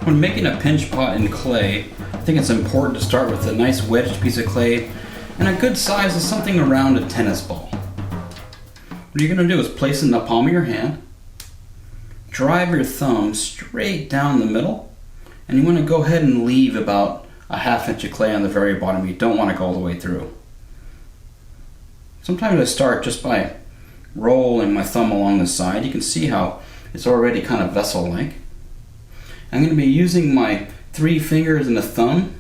When making a pinch pot in clay, I think it's important to start with a nice wedged piece of clay, and a good size is something around a tennis ball. What you're going to do is place it in the palm of your hand, drive your thumb straight down the middle, and you want to go ahead and leave about a 1/2 inch of clay on the very bottom. You don't want to go all the way through. Sometimes I start just by rolling my thumb along the side. You can see how it's already kind of vessel-like. I'm going to be using my 3 fingers and the thumb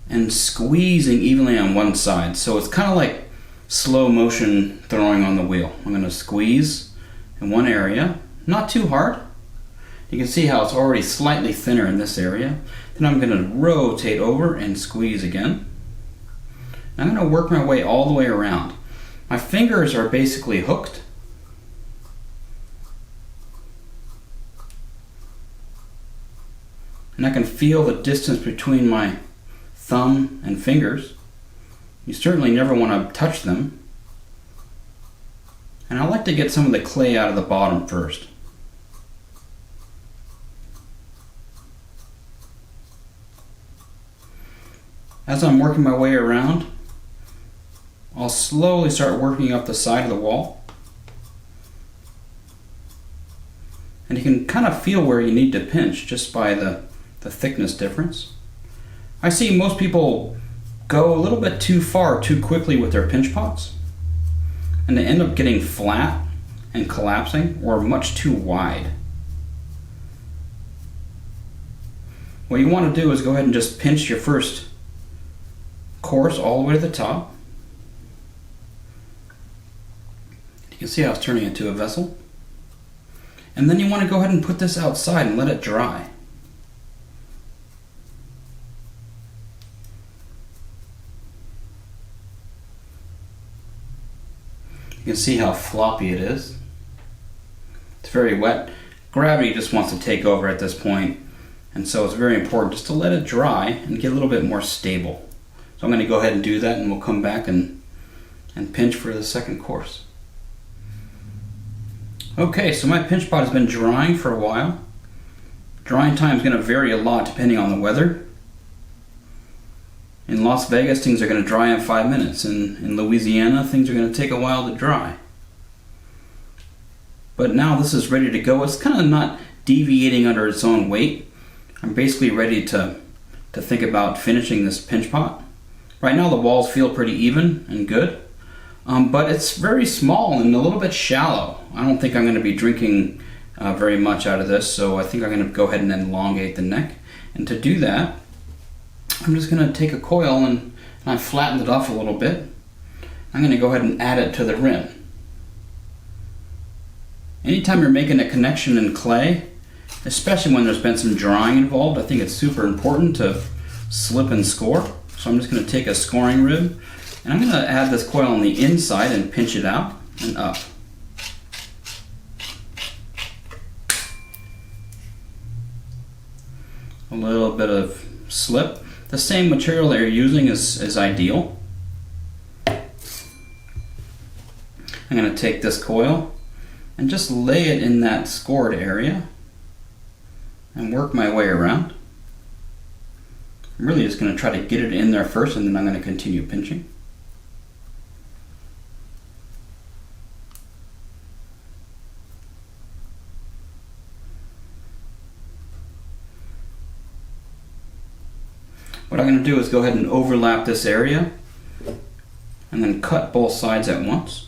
and squeezing evenly on one side. So it's kind of like slow motion throwing on the wheel. I'm going to squeeze in one area, not too hard. You can see how it's already slightly thinner in this area. Then I'm going to rotate over and squeeze again. I'm going to work my way all the way around. My fingers are basically hooked. And I can feel the distance between my thumb and fingers. You certainly never want to touch them. And I like to get some of the clay out of the bottom first. As I'm working my way around, I'll slowly start working up the side of the wall. And you can kind of feel where you need to pinch just by the thickness difference. I see most people go a little bit too far too quickly with their pinch pots, and they end up getting flat and collapsing or much too wide. What you want to do is go ahead and just pinch your first course all the way to the top. You can see how it's turning into a vessel. And then you want to go ahead and put this outside and let it dry. You can see how floppy it is. It's very wet. Gravity just wants to take over at this point, and so it's very important just to let it dry and get a little bit more stable. So I'm going to go ahead and do that, and we'll come back and pinch for the second course. Okay, so my pinch pot has been drying for a while. Drying time is going to vary a lot depending on the weather. In Las Vegas, things are going to dry in 5 minutes. In Louisiana, things are going to take a while to dry. But now this is ready to go. It's kind of not deviating under its own weight. I'm basically ready to think about finishing this pinch pot. Right now the walls feel pretty even and good, but it's very small and a little bit shallow. I don't think I'm going to be drinking very much out of this, so I think I'm going to go ahead and elongate the neck. And to do that, I'm just going to take a coil and I flattened it off a little bit. I'm going to go ahead and add it to the rim. Anytime you're making a connection in clay, especially when there's been some drying involved, I think it's super important to slip and score. So I'm just going to take a scoring rib and I'm going to add this coil on the inside and pinch it out and up. A little bit of slip. The same material that you're using is ideal. I'm going to take this coil and just lay it in that scored area and work my way around. I'm really just going to try to get it in there first, and then I'm going to continue pinching. What I'm going to do is go ahead and overlap this area and then cut both sides at once.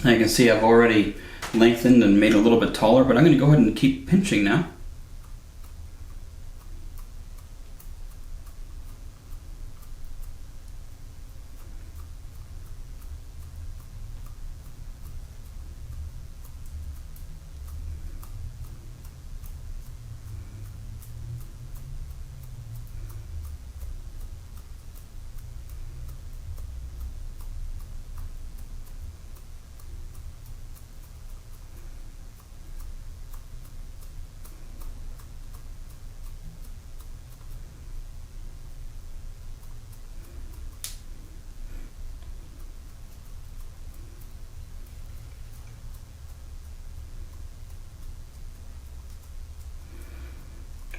And you can see I've already lengthened and made it a little bit taller, but I'm going to go ahead and keep pinching now.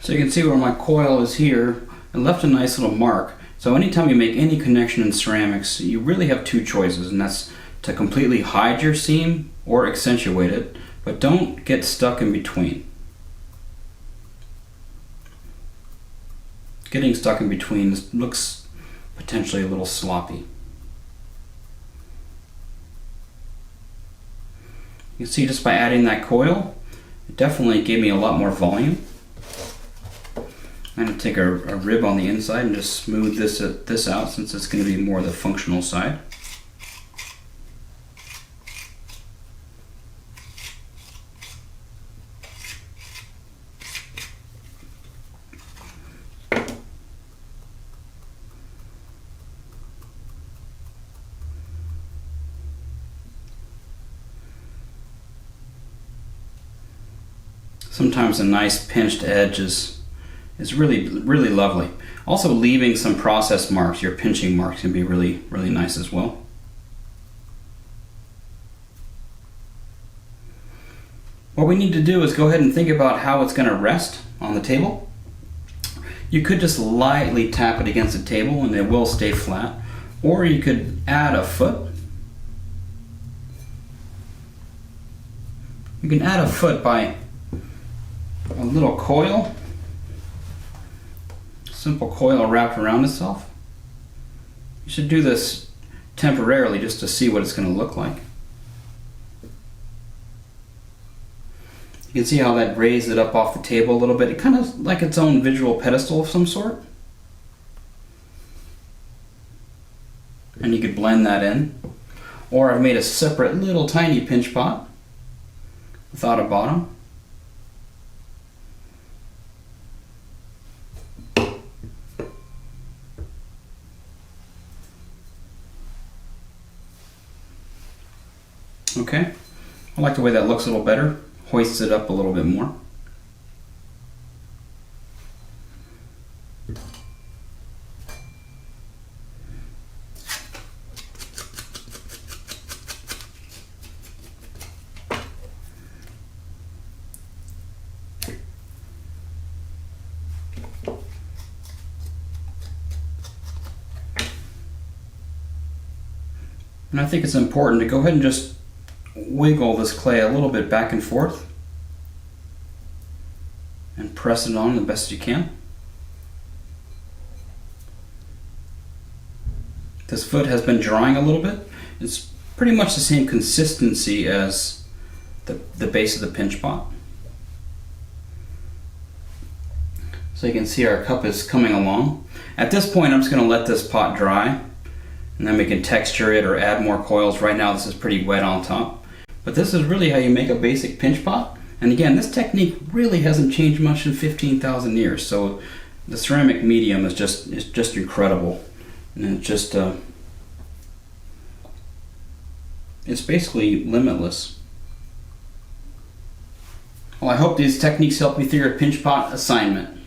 So you can see where my coil is here. It left a nice little mark. So anytime you make any connection in ceramics, you really have two choices, and that's to completely hide your seam or accentuate it, but don't get stuck in between. Getting stuck in between looks potentially a little sloppy. You can see just by adding that coil, it definitely gave me a lot more volume. I'm going to take a rib on the inside and just smooth this out, since it's going to be more the functional side. Sometimes a nice pinched edge is really lovely. Also, leaving some process marks, your pinching marks, can be really nice as well. What we need to do is go ahead and think about how it's going to rest on the table. You could just lightly tap it against the table and it will stay flat, or you could add a foot. You can add a foot by a little coil, simple coil wrapped around itself. You should do this temporarily just to see what it's going to look like. You can see how that raised it up off the table a little bit. It kind of like its own visual pedestal of some sort. And you could blend that in. Or I've made a separate little tiny pinch pot without a bottom. Okay, I like the way that looks a little better. Hoists it up a little bit more. And I think it's important to go ahead and just wiggle this clay a little bit back and forth and press it on the best you can. This foot has been drying a little bit. It's pretty much the same consistency as the base of the pinch pot. So you can see our cup is coming along. At this point, I'm just going to let this pot dry, and then we can texture it or add more coils. Right now this is pretty wet on top. But this is really how you make a basic pinch pot. And again, this technique really hasn't changed much in 15,000 years. So the ceramic medium is just incredible. And it's basically limitless. Well, I hope these techniques help you through your pinch pot assignment.